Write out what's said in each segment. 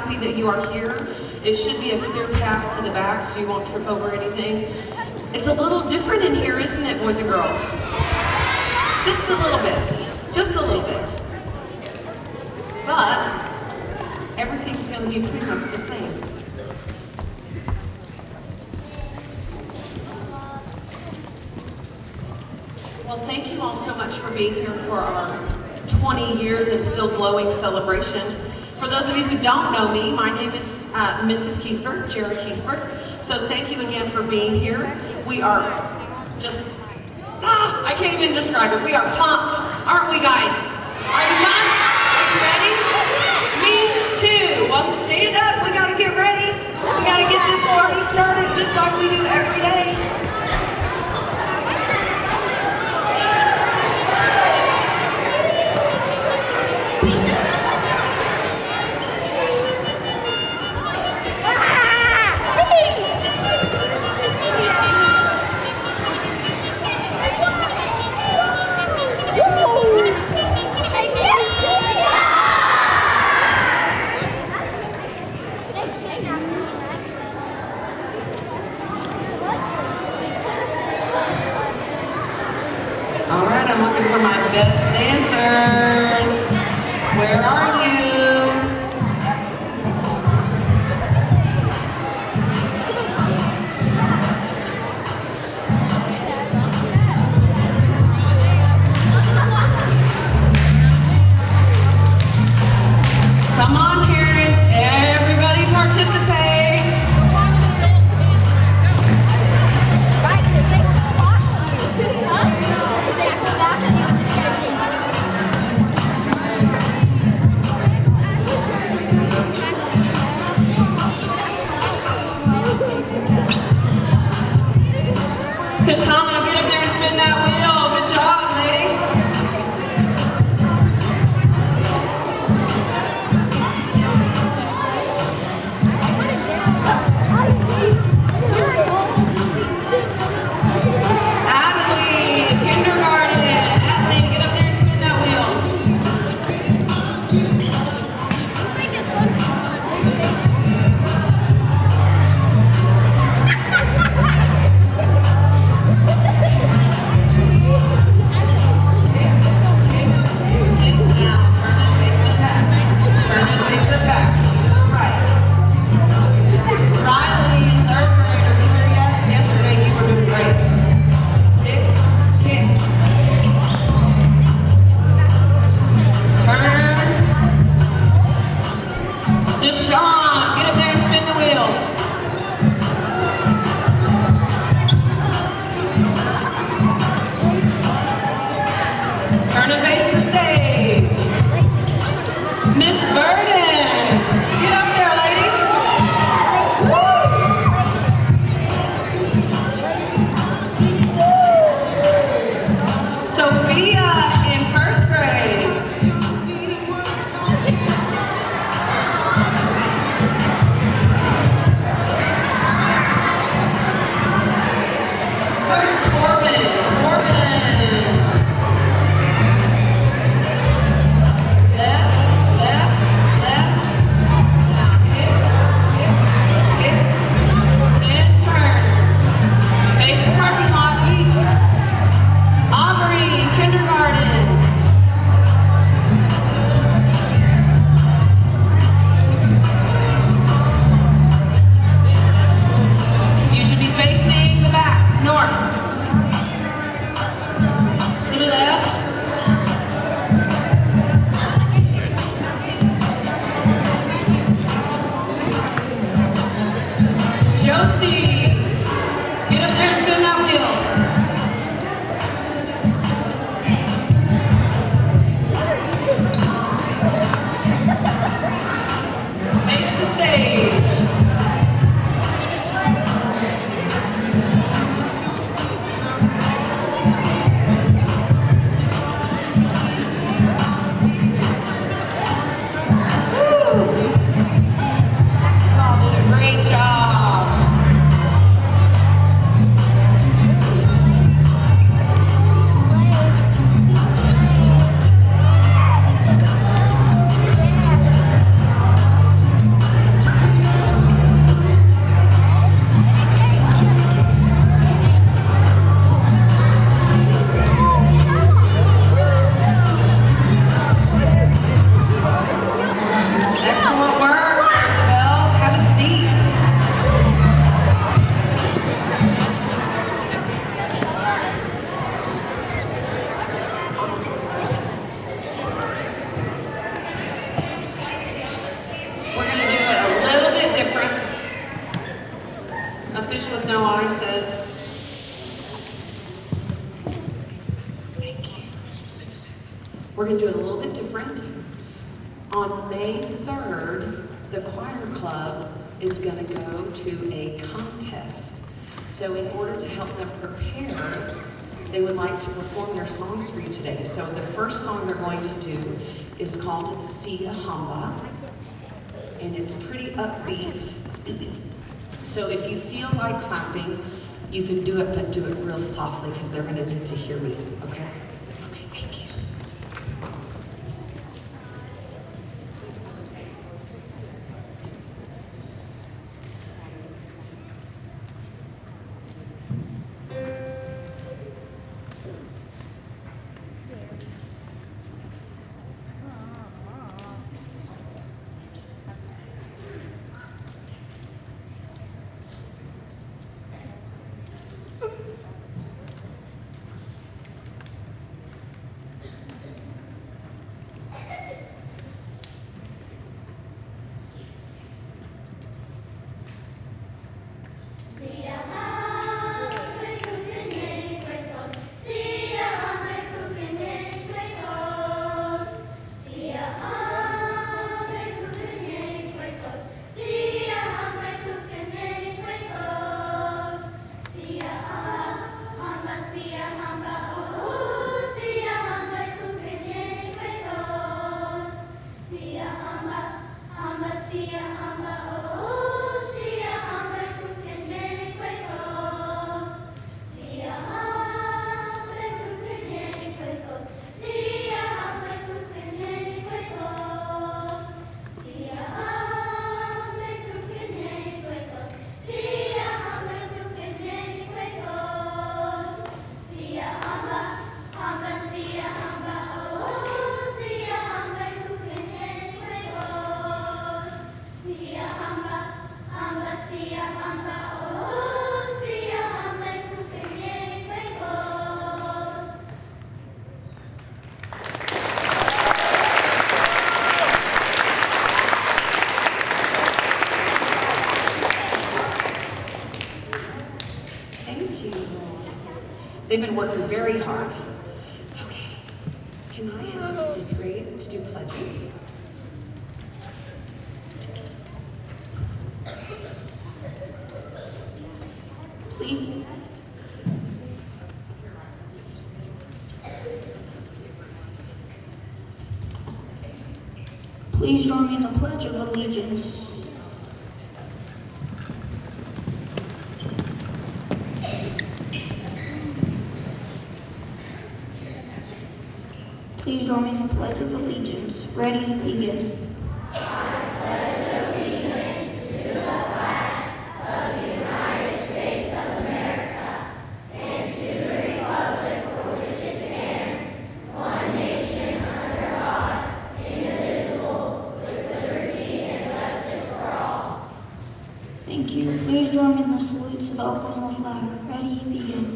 happy that you are here. It should be a clear path to the back so you won't trip over anything. It's a little different in here, isn't it, boys and girls? Just a little bit. Just a little bit. But everything's going to be pretty much the same. Well, thank you all so much for being here for our 20 years and still glowing celebration. For those of you who don't know me, my name is Mrs. Kiesbert, Jerry Kiesbert. So thank you again for being here. We are just, I can't even describe it. We are pumped, aren't we guys? Are you pumped? Are you ready? Me too. Well, stand up, we gotta get ready. We gotta get this party started just like we do every day. All right, I'm looking for my best dancers. Where are you? Come on, parents. Everybody participates. Fish with no eye says, thank you. We're going to do it a little bit different. On May 3rd, the choir club is going to go to a contest. So in order to help them prepare, they would like to perform their songs for you today. So the first song they're going to do is called Sia Hamba, and it's pretty upbeat. So if you feel like clapping, you can do it, but do it real softly because they're going to need to hear me, okay? Okay, thank you. They've been working very hard. Okay, can I have fifth grade to do pledges? Please. Please join me in the Pledge of Allegiance. Please join me in the Pledge of Allegiance. Ready, begin. Thank you. Please join me in the salute to the Oklahoma flag. Ready, begin.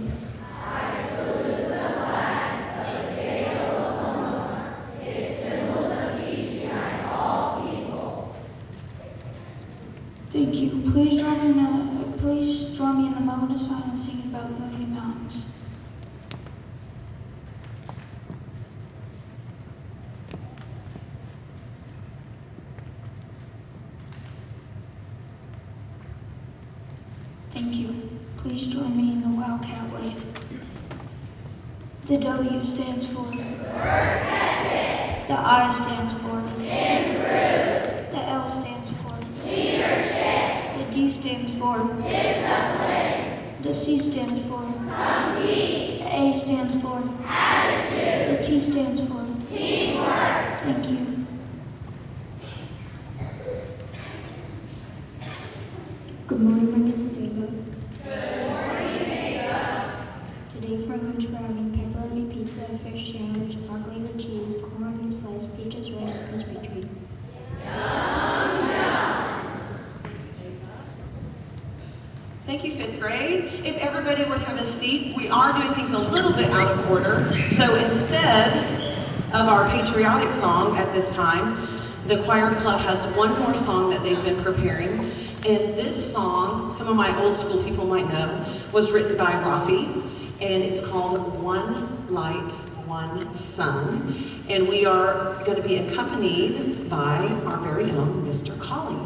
Thank you. Please join me in the moment of silence singing about moving mountains. Thank you. Please join me in the Wildcat Way. The W stands for work ethic. The I stands for improve. The L stands for leadership. The D stands for discipline. The C stands for compete. The A stands for attitude. The T stands for teamwork. Thank you. Good morning, my name is Ava. Good morning, Ava. Today for lunch we're having pepperoni pizza, fish sandwich, broccoli with cheese, corn, sliced peaches, rice, Krispy Treat. Thank you, fifth grade. If everybody would have a seat, we are doing things a little bit out of order. So instead of our patriotic song at this time, The choir club has one more song that they've been preparing, and this song, some of my old school people might know, was written by Rafi, and it's called One Light, One Sun, and we are going to be accompanied by our very own Mr. Colley.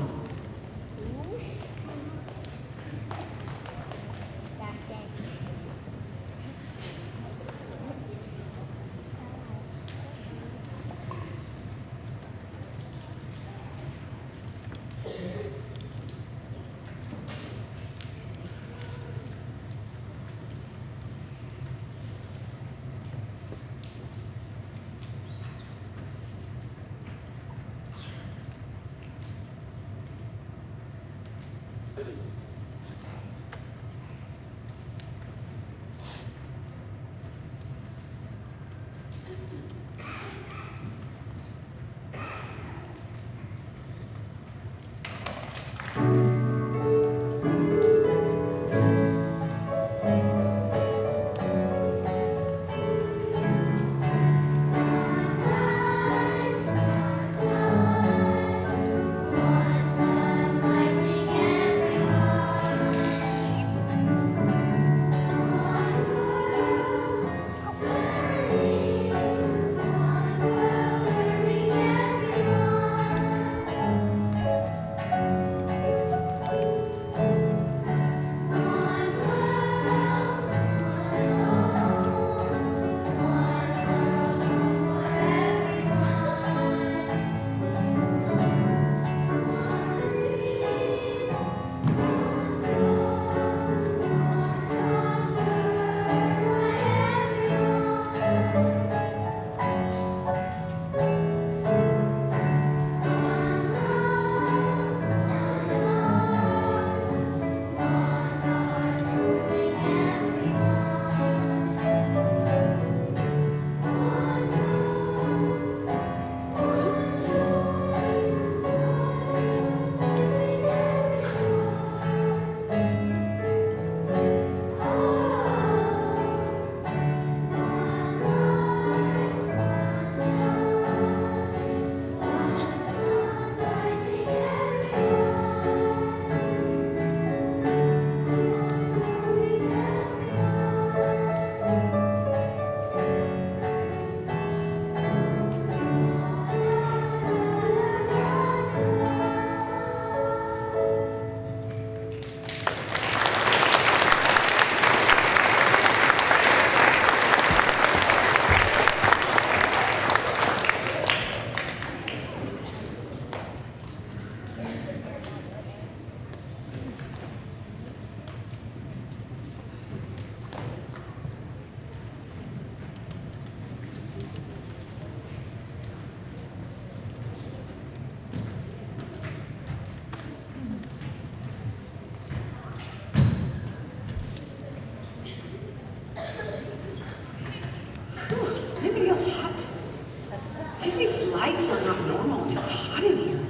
Is anybody else hot? I think these lights are not normal. It's hot in here.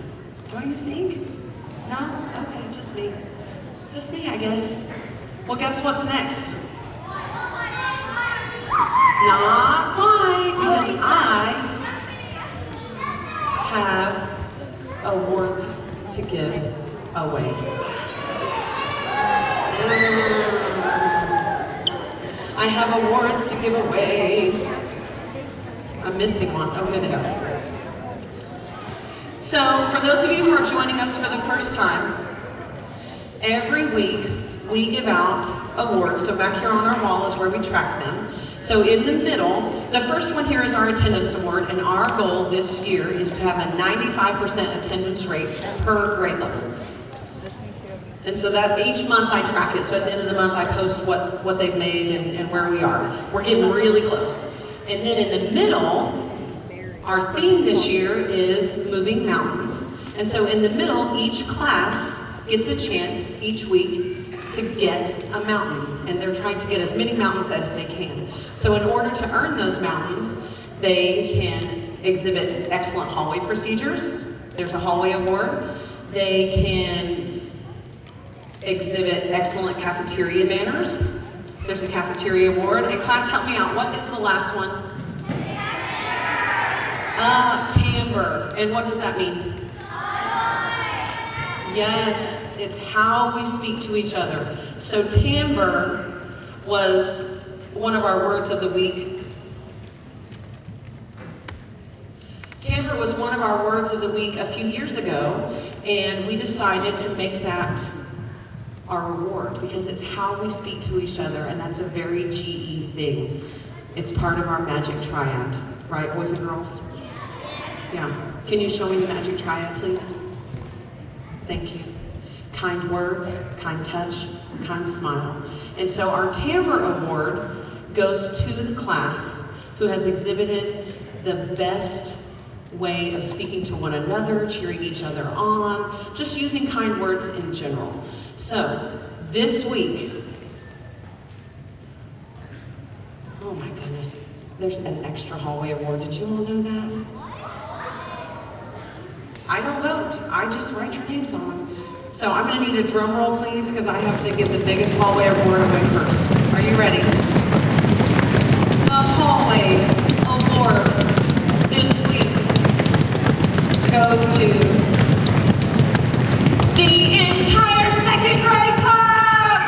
Don't you think? No? Okay, just me. It's just me, I guess. Well, guess what's next? Not quite, because I have awards to give away. I have awards to give away. I'm missing one. Oh, here they are. So, for those of you who are joining us for the first time, every week we give out awards. So back here on our wall is where we track them. So in the middle, the first one here is our attendance award, and our goal this year is to have a 95% attendance rate per grade level. And so that each month I track it, so at the end of the month I post what they've made and where we are. We're getting really close. And then in the middle, our theme this year is moving mountains. And so in the middle, each class gets a chance each week to get a mountain. And they're trying to get as many mountains as they can. So in order to earn those mountains, they can exhibit excellent hallway procedures. There's a hallway award. They can exhibit excellent cafeteria manners. There's a cafeteria award. And class, help me out. What is the last one? Timbre. And what does that mean? Yes, it's how we speak to each other. So timbre was one of our words of the week. Timbre was one of our words of the week a few years ago, and we decided to make that our reward because it's how we speak to each other, and that's a very GE thing. It's part of our magic triad, right, boys and girls? Yeah. Can you show me the magic triad, please? Thank you. Kind words, kind touch, kind smile. And so our Timbre Award goes to the class who has exhibited the best way of speaking to one another, cheering each other on, just using kind words in general. So, this week, oh my goodness, there's an extra hallway award. Did you all know that? I don't vote, I just write your names on them. So I'm gonna need a drum roll, please, because I have to give the biggest hallway award away first. Are you ready? The hallway award this week goes to the entire second grade class!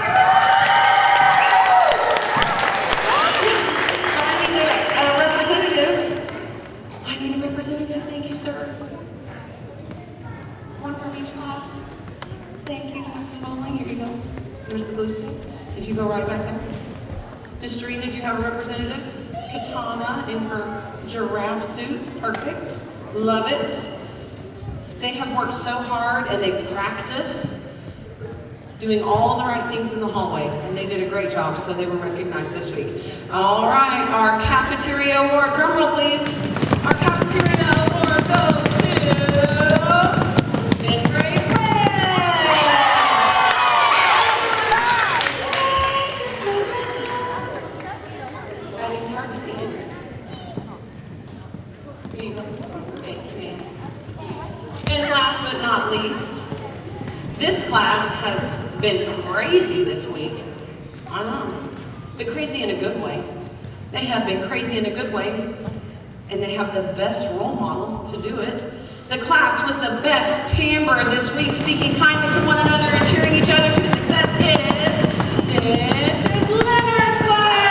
So I need a representative. I need a representative, thank you, sir. One from each class. Thank you, Jackson Bowling. Here you go. There's the blue stick. If you go right back there. Miss Doreen, did you have a representative? Katana in her giraffe suit. Perfect. Love it. They have worked so hard and they practice doing all the right things in the hallway, and they did a great job, so they were recognized this week. All right, our cafeteria award, drum roll please. Our cafeteria award goes to 5th grade It's hard to see it. Here you go. Thank you, ma'am. And last but not least, this class has been crazy this week. I know, but crazy in a good way. They have been crazy in a good way, and they have the best role model to do it. The class with the best timbre this week, speaking kindly to one another and cheering each other to success is Leonard's class!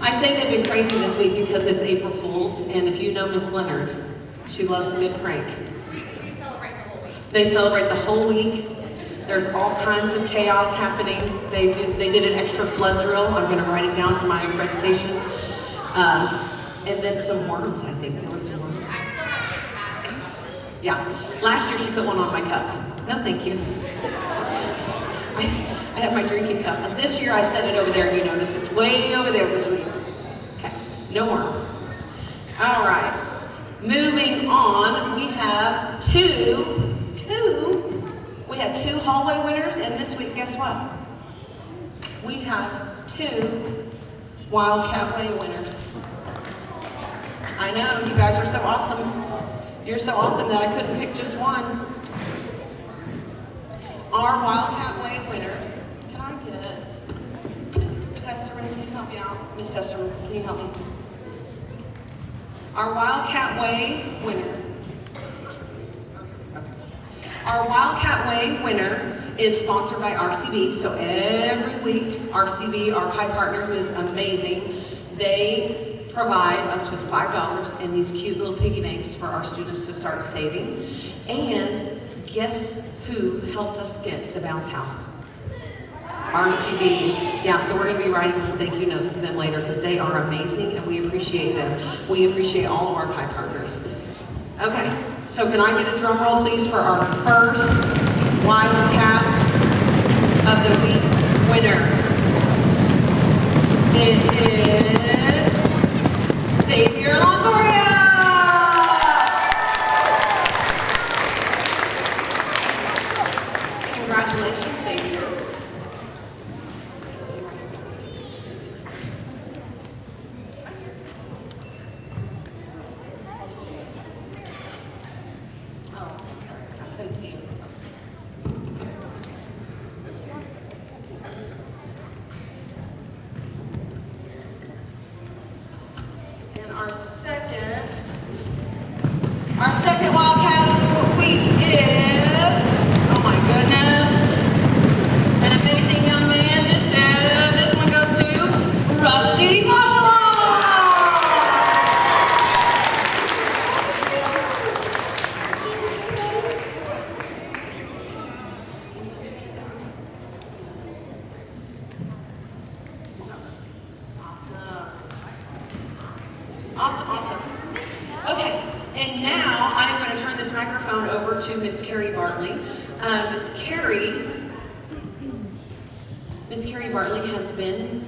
I say they've been crazy this week because it's April Fool's, and if you know Miss Leonard, she loves a good prank. They celebrate the whole week. There's all kinds of chaos happening. They did an extra flood drill. I'm going to write it down for my accreditation. And then some worms, I think. There were some worms. Yeah. Last year she put one on my cup. No, thank you. I have my drinking cup. And this year I set it over there, and you notice it's way over there this week. Okay. No worms. All right. Moving on, we have two hallway winners, and this week, guess what? We have 2 Wildcat Way winners. I know, you guys are so awesome. You're so awesome that I couldn't pick just one. Our Wildcat Way winners, can I get it? Miss Testerman, can you help me out? Miss Testerman, can you help me? Our Wildcat Way winner. Our Wildcat Way winner is sponsored by RCB. So every week, RCB, our pie partner who is amazing, they provide us with $5 and these cute little piggy banks for our students to start saving. And guess who helped us get the bounce house? RCB. Yeah, so we're going to be writing some thank you notes to them later because they are amazing and we appreciate them. We appreciate all of our pie partners. Okay, so can I get a drum roll please for our first Wildcat of the Week winner? It is Xavier Longoria! Congratulations, Xavier. second. Our second Wildcat of the week is, oh my goodness, an amazing young man. This one goes to Rusty Modular. Awesome. Okay, and now I'm going to turn this microphone over to Miss Carrie Bartley. Miss Carrie Bartley has been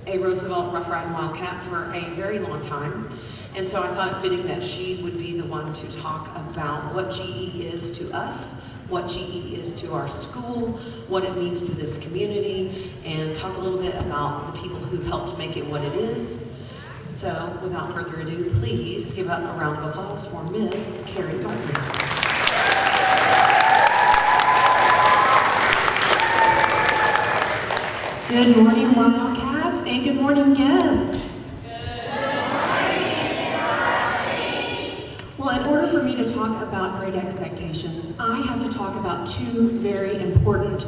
a Roosevelt Rough Riding Wildcat for a very long time, and so I thought it fitting that she would be the one to talk about what GE is to us, what GE is to our school, what it means to this community, and talk a little bit about the people who helped make it what it is. So, without further ado, please give up a round of applause for Miss Carrie Bartley. Good morning, Wildcats, and good morning, guests. Well, in order for me to talk about Great Expectations, I have to talk about two very important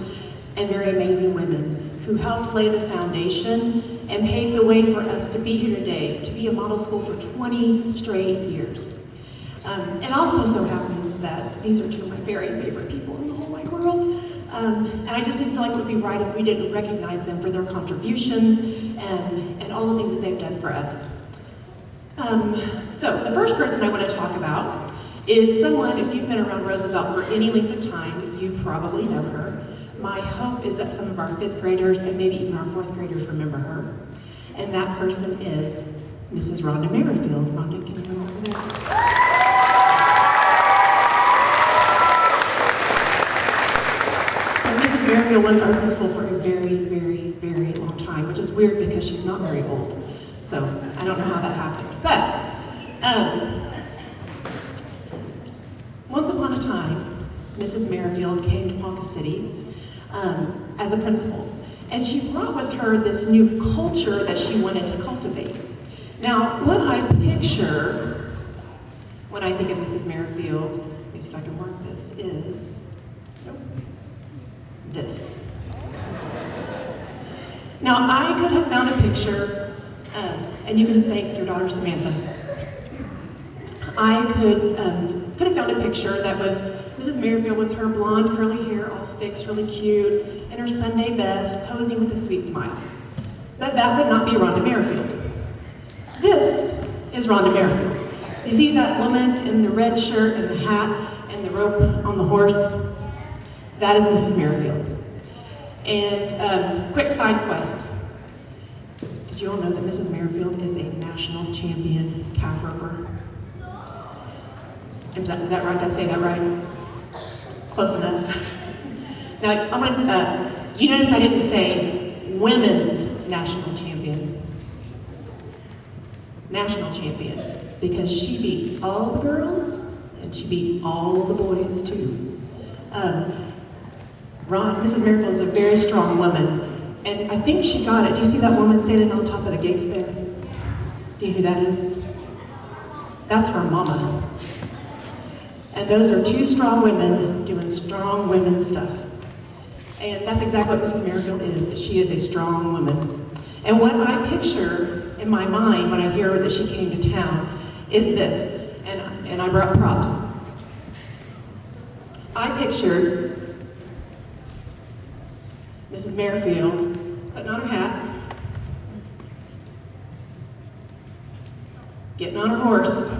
and very amazing women who helped lay the foundation and pave the way for us to be here today, to be a model school for 20 straight years. It also so happens that these are two of my very favorite people in the whole wide world. And I just didn't feel like it would be right if we didn't recognize them for their contributions and all the things that they've done for us. So the first person I want to talk about is someone, if you've been around Roosevelt for any length of time, you probably know her. My hope is that some of our 5th graders and maybe even our 4th graders remember her. And that person is Mrs. Rhonda Merrifield. Rhonda, can you go over there? So Mrs. Merrifield was our principal for a very, very, very long time, which is weird because she's not very old. So I don't know how that happened. But once upon a time, Mrs. Merrifield came to Ponca City as a principal. And she brought with her this new culture that she wanted to cultivate. Now, what I picture when I think of Mrs. Merrifield, let me see if I can work this, is this. Now, I could have found a picture, and you can thank your daughter Samantha. I could have found a picture that was Mrs. Merrifield with her blonde curly hair all fixed, really cute, in her Sunday best, posing with a sweet smile. But that would not be Rhonda Merrifield. This is Rhonda Merrifield. You see that woman in the red shirt and the hat and the rope on the horse? That is Mrs. Merrifield. And quick side quest. Did you all know that Mrs. Merrifield is a national champion calf roper? Is that right? Did I say that right? Close enough. Now, you notice I didn't say women's national champion. National champion, because she beat all the girls and she beat all the boys too. Mrs. Merrifield is a very strong woman, and I think she got it. Do you see that woman standing on top of the gates there? Do you know who that is? That's her mama. And those are two strong women doing strong women stuff. And that's exactly what Mrs. Merrifield is. She is a strong woman. And what I picture in my mind when I hear that she came to town is this, and I brought props. I pictured Mrs. Merrifield putting on her hat, getting on her horse.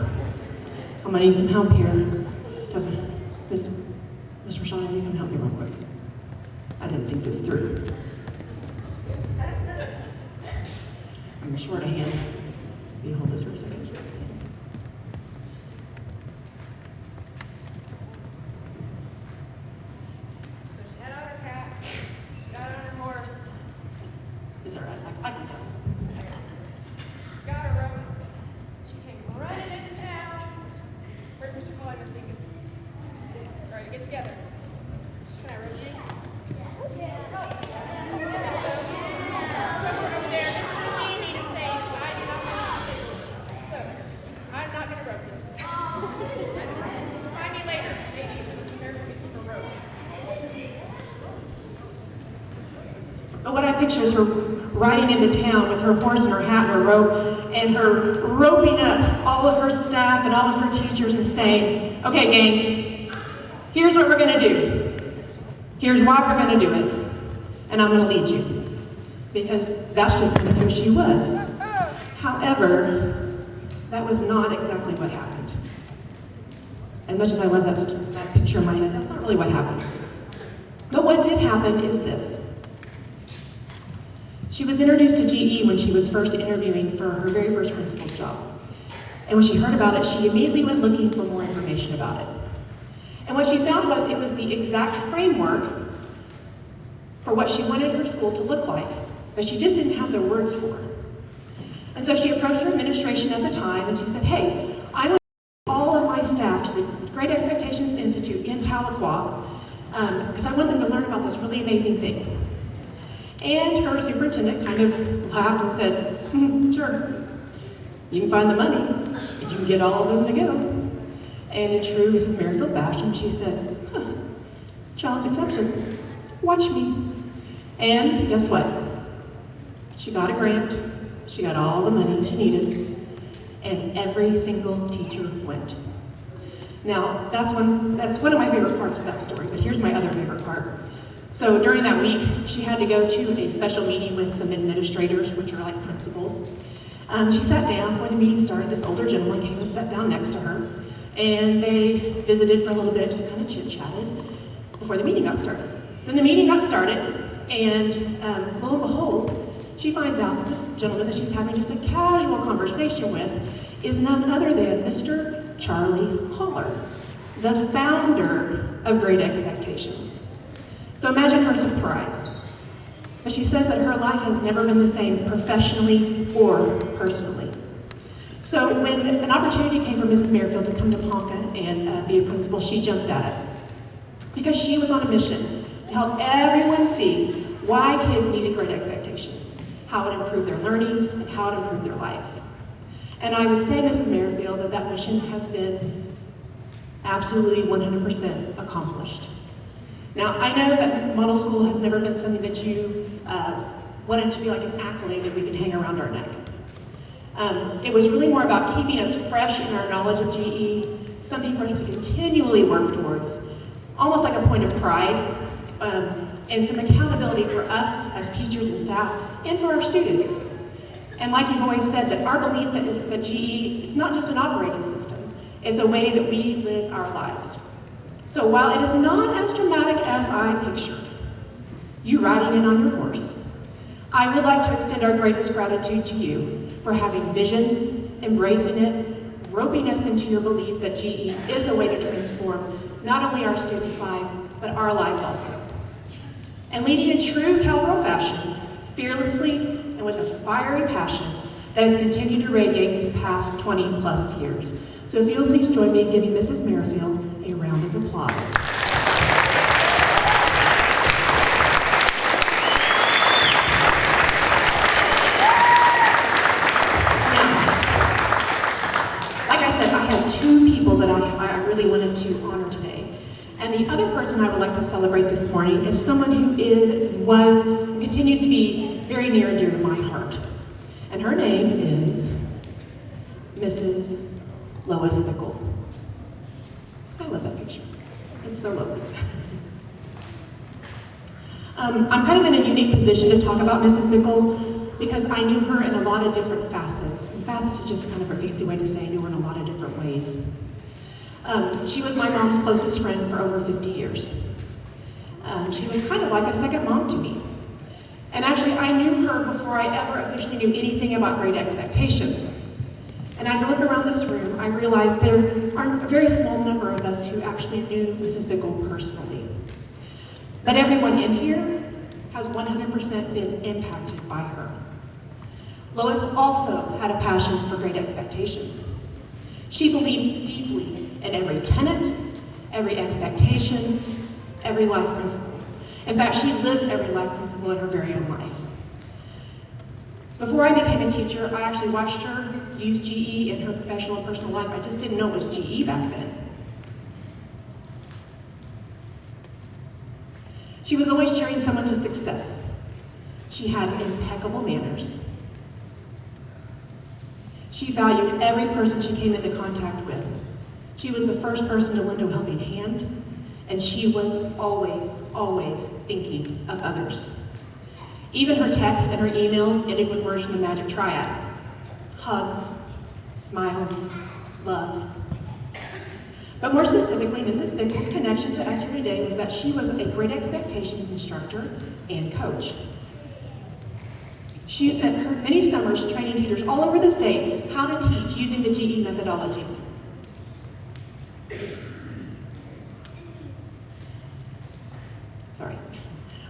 I'm gonna need some help here. Miss Rashawn, will you come help me real quick? I didn't think this through. I'm short of hand. Will you hold this for a second? Head on her cat, got on her horse. Is that right? I can help. Got her rope. She came running into town. Where's Mr. Collier, Miss Dingus? All right, get together. Can I rope you? Somewhere over there. This is easy to say. I do not want to. So, I'm pictures her riding into town with her horse and her hat and her rope, and her roping up all of her staff and all of her teachers and saying, okay, gang, here's what we're gonna do. Here's why we're gonna do it. And I'm gonna lead you. Because that's just kind of who she was. However, that was not exactly what happened. As much as I love that picture in my head, that's not really what happened. But what did happen is this. She was introduced to GE when she was first interviewing for her very first principal's job. And when she heard about it, she immediately went looking for more information about it. And what she found was it was the exact framework for what she wanted her school to look like, but she just didn't have the words for it. And so she approached her administration at the time and she said, hey, I want all of my staff to the Great Expectations Institute in Tahlequah because I want them to learn about this really amazing thing. And her superintendent kind of laughed and said, sure, you can find the money, if you can get all of them to go. And in true Mrs. Merrifield fashion, she said, challenge accepted, watch me. And guess what? She got a grant, she got all the money she needed, and every single teacher went. Now, that's one of my favorite parts of that story, but here's my other favorite part. So during that week, she had to go to a special meeting with some administrators, which are like principals. She sat down before the meeting started. This older gentleman came and sat down next to her, and they visited for a little bit, just kind of chit-chatted before the meeting got started. Then the meeting got started, and lo and behold, she finds out that this gentleman that she's having just a casual conversation with is none other than Mr. Charlie Holler, the founder of Great Expectations. So imagine her surprise. But she says that her life has never been the same professionally or personally. So when an opportunity came for Mrs. Merrifield to come to Ponca and be a principal, she jumped at it. Because she was on a mission to help everyone see why kids needed Great Expectations, how it improved their learning, and how it improved their lives. And I would say, Mrs. Merrifield, that mission has been absolutely 100% accomplished. Now, I know that model school has never been something that you wanted to be like an accolade that we could hang around our neck. It was really more about keeping us fresh in our knowledge of GE, something for us to continually work towards, almost like a point of pride, and some accountability for us as teachers and staff, and for our students. And like you've always said, that our belief that GE is not just an operating system, it's a way that we live our lives. So while it is not as dramatic as I pictured, you riding in on your horse, I would like to extend our greatest gratitude to you for having vision, embracing it, roping us into your belief that GE is a way to transform not only our students' lives, but our lives also. And leading in true cowgirl fashion, fearlessly and with a fiery passion that has continued to radiate these past 20 plus years. So if you'll please join me in giving Mrs. Merrifield a round of applause. Like I said, I had two people that I really wanted to honor today. And the other person I would like to celebrate this morning is someone who was, and continues to be very near and dear to my heart. And her name is Mrs. Lois Bickle. I love that picture. It's so Lois. I'm kind of in a unique position to talk about Mrs. Bickle because I knew her in a lot of different facets. And facets is just kind of a fancy way to say I knew her in a lot of different ways. She was my mom's closest friend for over 50 years. She was kind of like a second mom to me. And actually, I knew her before I ever officially knew anything about Great Expectations. And as I look around this room, I realize there are a very small number of us who actually knew Mrs. Bickle personally. But everyone in here has 100% been impacted by her. Lois also had a passion for Great Expectations. She believed deeply in every tenet, every expectation, every life principle. In fact, she lived every life principle in her very own life. Before I became a teacher, I actually watched her use GE in her professional and personal life. I just didn't know it was GE back then. She was always cheering someone to success. She had impeccable manners. She valued every person she came into contact with. She was the first person to lend a helping hand, and she was always, always thinking of others. Even her texts and her emails ended with words from the magic triad: hugs, smiles, love. But more specifically, Mrs. Bickle's connection to us here today was that she was a Great Expectations instructor and coach. She spent her many summers training teachers all over the state how to teach using the GE methodology. Sorry.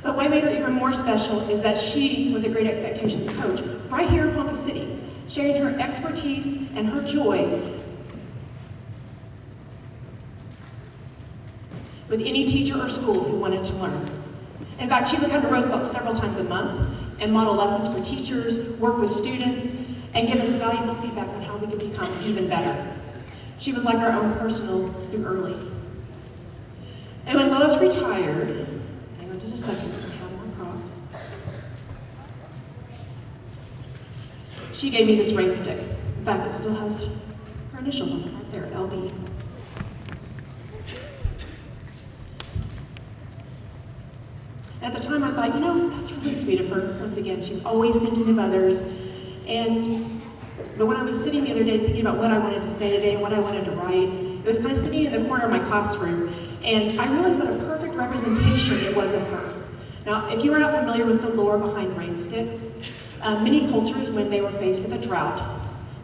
But what made her even more special is that she was a Great Expectations coach right here in Ponca City, sharing her expertise and her joy with any teacher or school who wanted to learn. In fact, she would come to Roosevelt several times a month and model lessons for teachers, work with students, and give us valuable feedback on how we could become even better. She was like our own personal Sue Early. And when Lois retired, hang on just a second, I have more props. She gave me this rain stick. In fact, it still has her initials on it right there, LB. At the time, I thought, you know, that's really sweet of her. Once again, she's always thinking of others. But when I was sitting the other day thinking about what I wanted to say today and what I wanted to write, it was kind of sitting in the corner of my classroom, and I realized what a perfect representation it was of her. Now, if you are not familiar with the lore behind rain sticks, many cultures, when they were faced with a drought,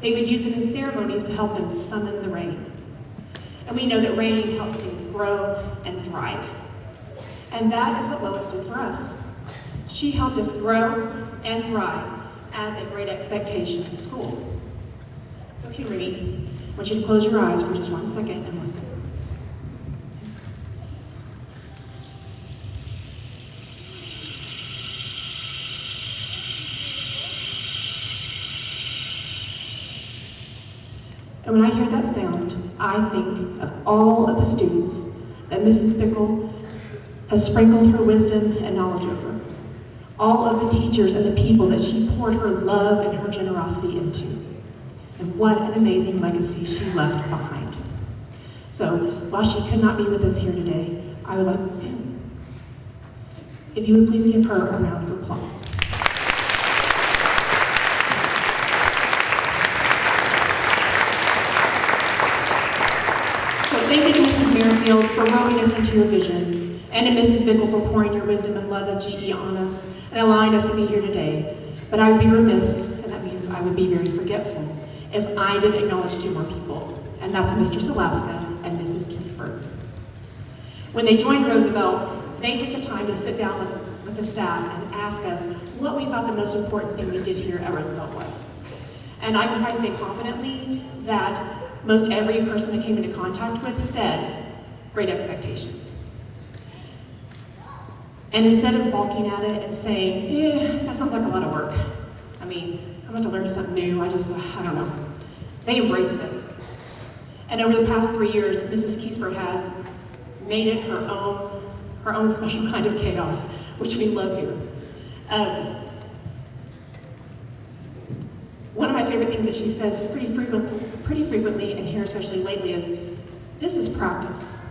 they would use them in ceremonies to help them summon the rain. And we know that rain helps things grow and thrive. And that is what Lois did for us. She helped us grow and thrive as a Great Expectations school. So Henry, I want you to close your eyes for just 1 second and listen. And when I hear that sound, I think of all of the students that Mrs. Bickle has sprinkled her wisdom and knowledge over. All of the teachers and the people that she poured her love and her generosity into. And what an amazing legacy she left behind. So, while she could not be with us here today, I would like, if you would please give her a round of applause. So thank you to Mrs. Merrifield for rowing us into your vision, and to Mrs. Bickle for pouring your wisdom and love of GE on us and allowing us to be here today. But I would be remiss, and that means I would be very forgetful, if I didn't acknowledge two more people, and that's Mr. Salaska and Mrs. Kiesberg. When they joined Roosevelt, they took the time to sit down with the staff and ask us what we thought the most important thing we did here at Roosevelt was. And I can probably say confidently that most every person that came into contact with said, Great Expectations. And instead of balking at it and saying, that sounds like a lot of work. I mean, I'm about to learn something new, I don't know. They embraced it. And over the past 3 years, Mrs. Kiesberg has made it her own special kind of chaos, which we love here. One of my favorite things that she says pretty frequently, and here especially lately, is, this is practice.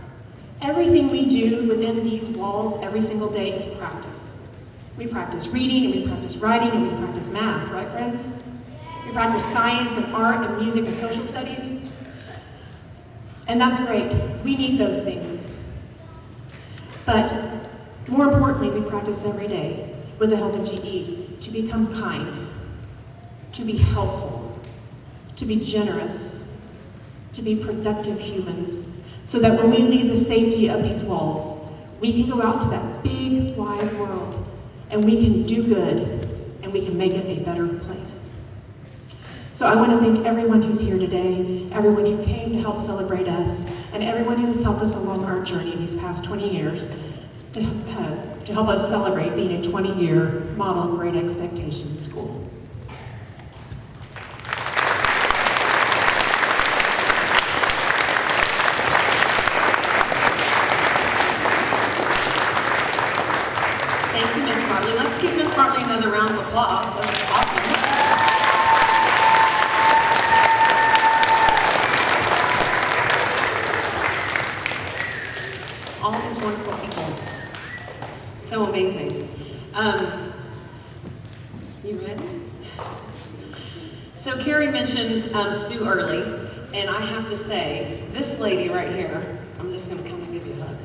Everything we do within these walls every single day is practice. We practice reading, and we practice writing, and we practice math, right friends? We practice science and art and music and social studies. And that's great. We need those things. But more importantly, we practice every day with the help of GE to become kind, to be helpful, to be generous, to be productive humans, so that when we leave the safety of these walls, we can go out to that big, wide world, and we can do good, and we can make it a better place. So I want to thank everyone who's here today, everyone who came to help celebrate us, and everyone who has helped us along our journey these past 20 years to help us celebrate being a 20-year model Great Expectations school. Thank you, Miss Bartley. Let's give Miss Bartley another round most wonderful people. So amazing. You ready? So Carrie mentioned Sue Early, and I have to say, this lady right here, I'm just gonna come and give you a hug.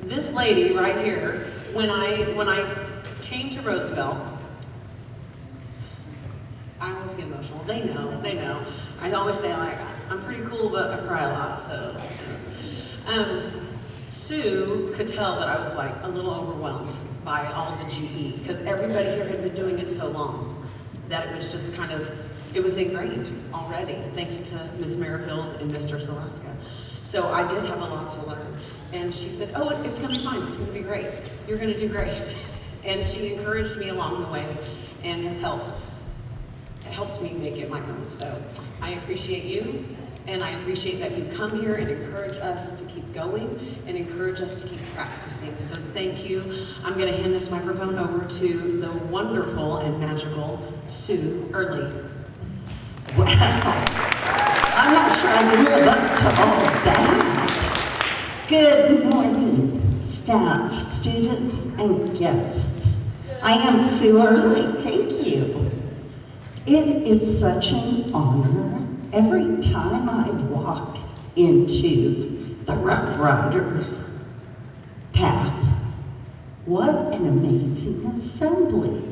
This lady right here, when I came to Roosevelt, I always get emotional. They know. I always say, like, I'm pretty cool, but I cry a lot, so. Sue could tell that I was like a little overwhelmed by all the GE, because everybody here had been doing it so long that it was just kind of, it was ingrained already, thanks to Ms. Merrifield and Mr. Salaska. So I did have a lot to learn. And she said, oh, it's gonna be fine, it's gonna be great. You're gonna do great. And she encouraged me along the way and has helped me make it my own. So I appreciate you, and I appreciate that you come here and encourage us to keep going and encourage us to keep practicing. So thank you. I'm gonna hand this microphone over to the wonderful and magical Sue Early. Wow, I'm not sure I can live up to all that. Good morning, staff, students, and guests. I am Sue Early, thank you. It is such an honor every time I walk into the Rough Riders path. What an amazing assembly,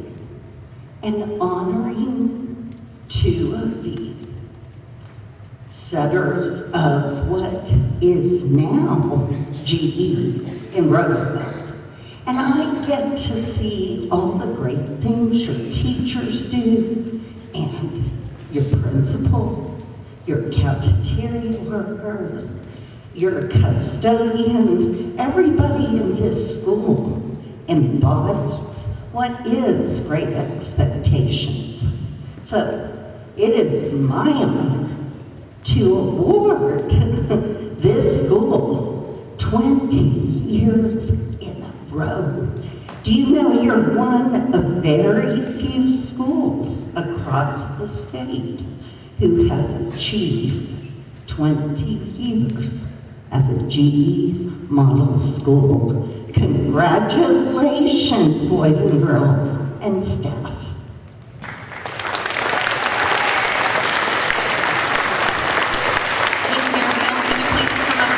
and honoring two of the setters of what is now GE in Roosevelt. And I get to see all the great things your teachers do, and your principals, your cafeteria workers, your custodians. Everybody in this school embodies what is Great Expectations. So it is my honor to award this school 20 years in a row. Do you know you're one of very few schools across the state who has achieved 20 years as a GE model school? Congratulations, boys and girls, and staff. Ms. Merrifield, can you please come up?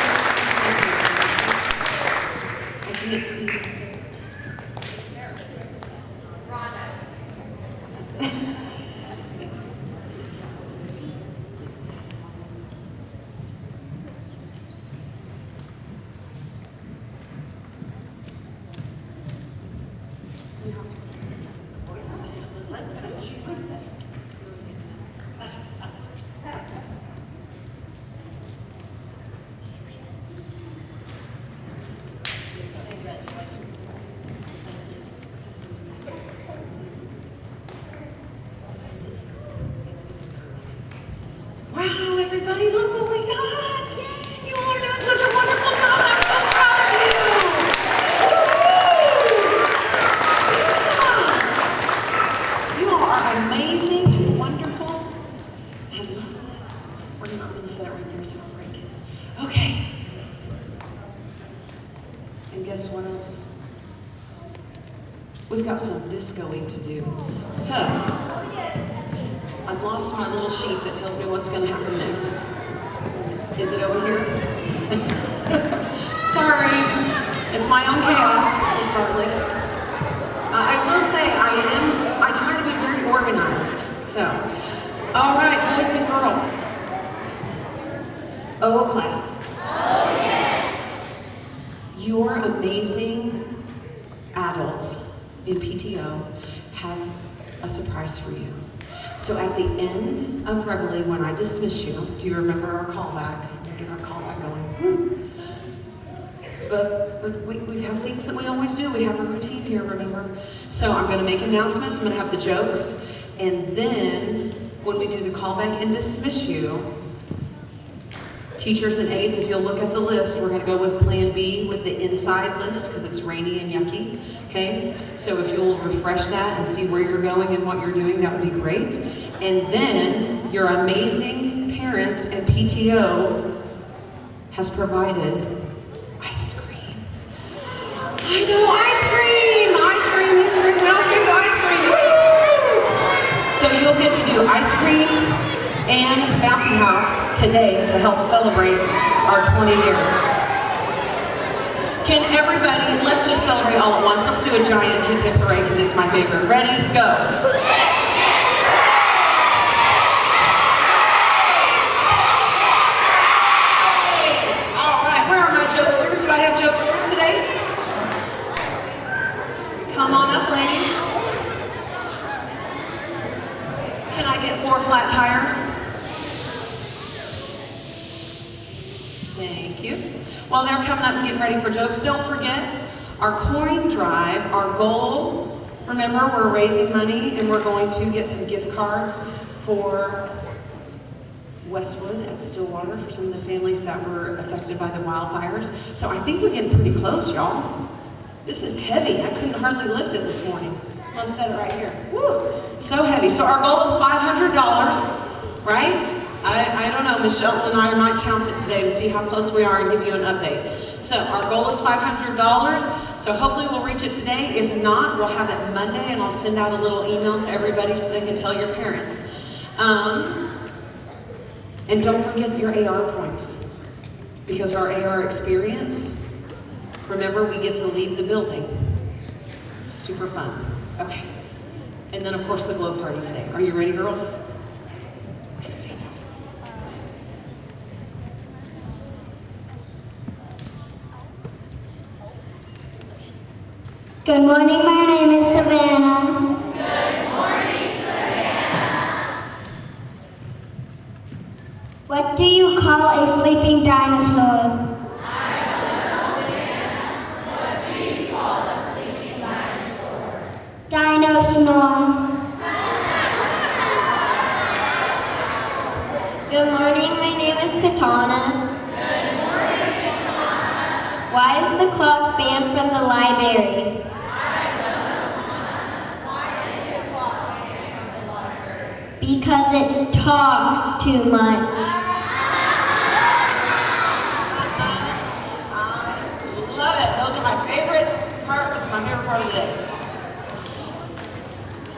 I can't see. Wow, everybody, look what we got! You all are doing such a wonderful job. I'm so proud of you! Yeah. You all are amazing and wonderful. I love this. We're not going to set it right there so I don't break it. Okay. And guess what else? We've got some discoing to do. So, I've lost my little sheet that tells me what's going to happen next. Is it over here? Sorry, it's my own chaos, Ms. Bartley. I will say I try to be very organized. So, all right, boys and girls. O class. Oh, yes. Your amazing adults in PTO have a surprise for you. So at the end of Reveille, when I dismiss you, do you remember our callback? We'll get our callback going. But we have things that we always do. We have a routine here, remember? So I'm gonna make announcements, I'm gonna have the jokes, and then when we do the callback and dismiss you, teachers and aides, if you'll look at the list, we're gonna go with Plan B with the inside list because it's rainy and yucky, okay? So if you'll refresh that and see where you're going and what you're doing, that would be great. And then your amazing parents and PTO has provided ice cream. I know, ice cream! Ice cream, you scream, we all scream for ice cream. Woo! So you'll get to do ice cream and bouncy house today to help celebrate our 20 years. Can everybody, let's just celebrate all at once. Let's do a giant hip hip hooray because it's my favorite. Ready, go. All right, where are my jokesters? Do I have jokesters today? Come on up, ladies. Can I get 4 flat tires? Thank you. While they're coming up and getting ready for jokes, don't forget our coin drive, our goal. Remember, we're raising money and we're going to get some gift cards for Westwood at Stillwater for some of the families that were affected by the wildfires. So I think we're getting pretty close, y'all. This is heavy. I couldn't hardly lift it this morning. Let's set it right here. Woo! So heavy. So our goal is $500, right? I don't know, Michelle and I might count it today to see how close we are and give you an update. So our goal is $500, so hopefully we'll reach it today. If not, we'll have it Monday and I'll send out a little email to everybody so they can tell your parents. And don't forget your AR points, because our AR experience, remember, we get to leave the building. It's super fun. Okay. And then of course the glow party today. Are you ready, girls? Good morning, my name is Savannah. Good morning, Savannah. What do you call a sleeping dinosaur? I don't know, Savannah. What do you call a sleeping dinosaur? Dino snore. Good morning, my name is Katana. Good morning, Katana. Why is the clock banned from the library? Because it talks too much. Love it. Those are my favorite part. That's my favorite part of the day.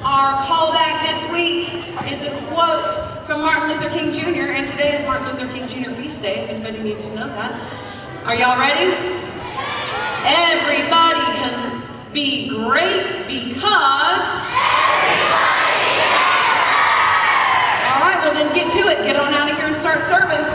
Our callback this week is a quote from Martin Luther King Jr. And today is Martin Luther King Jr. feast day, if anybody needs to know that. Are y'all ready? Everybody can be great because everybody. All right, well then get to it. Get on out of here and start serving.